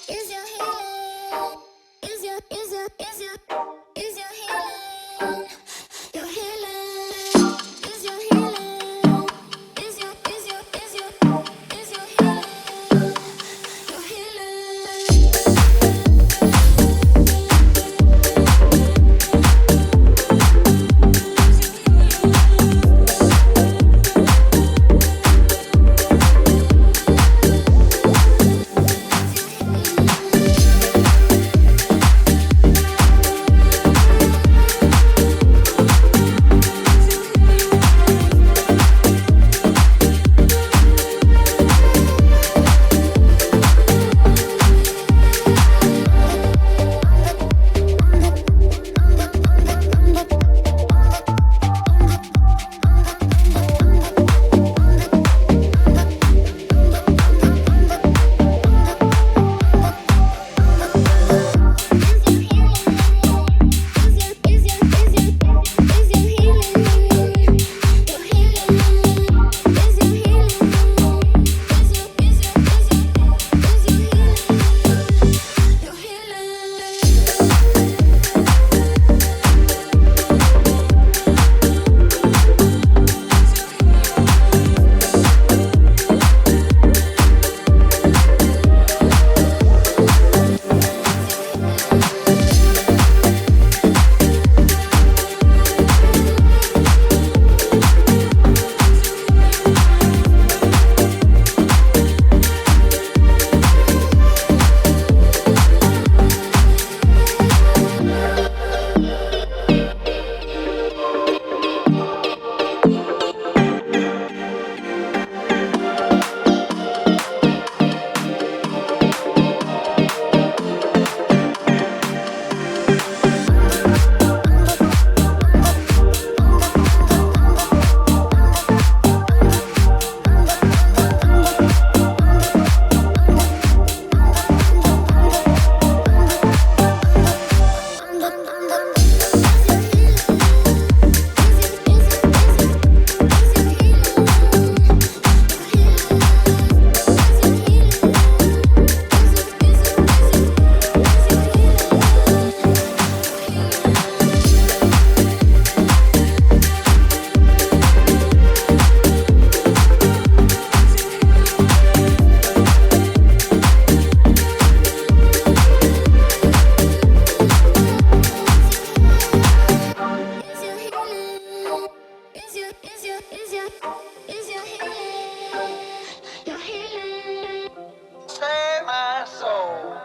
Is your healing? Is your healing? Your healing is your healing. Is your healing? Your healing. Is your healing? Your healing. Save my soul.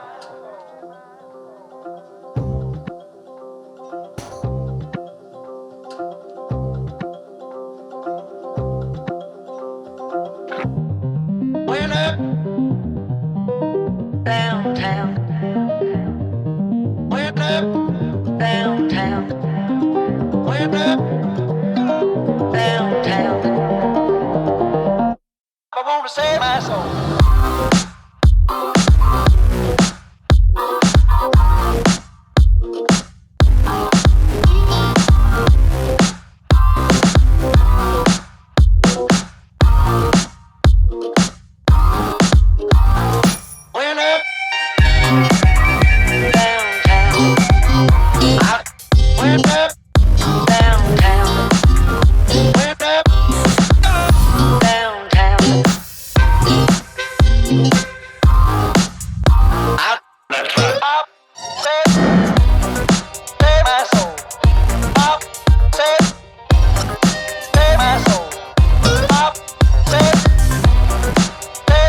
Went up downtown. Went up downtown. Went up downtown. I want to save my soul. Went up downtown. I went up downtown. Went up downtown. Up, save my soul. Up, save my soul. Up, save my soul. Up, save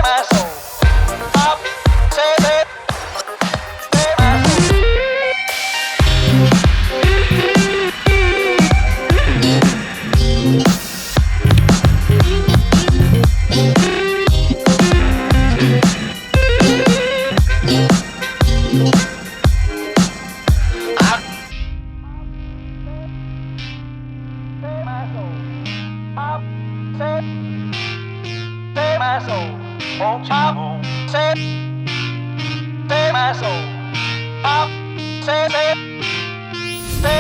my soul. Up, save my soul. Oh, chop, save my soul. Up, save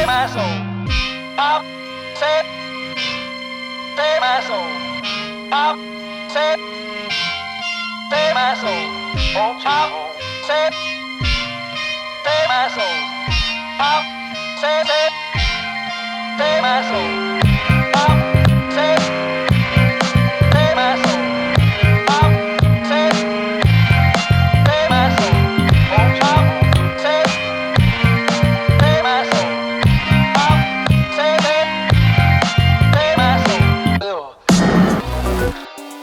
my soul. Up, save my soul. Up, save my soul. Oh, chop, save my soul. Pop, save my soul. Pop, save my soul. Pop, save my soul. Pop, save my soul. Pop, save my soul.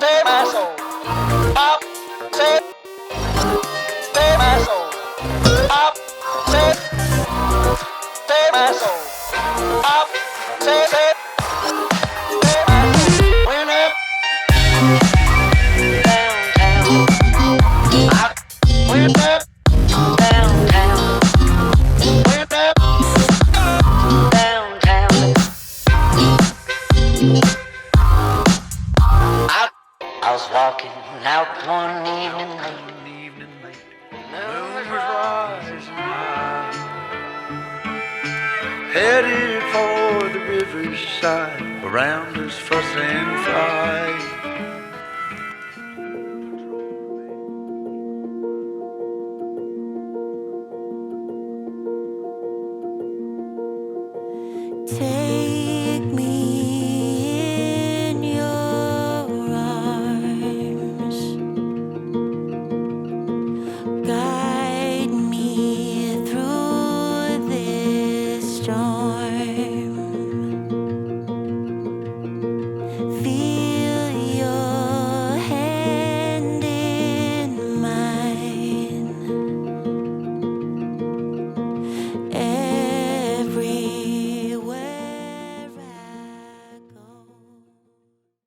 Save my soul. Pop, save my soul. Pop, save my soul. Pop, save my soul. Went up downtown. I went up downtown. Went up downtown. I was walking out one evening late. Moon was rising high, headed for the riverside, around us fuss and fight.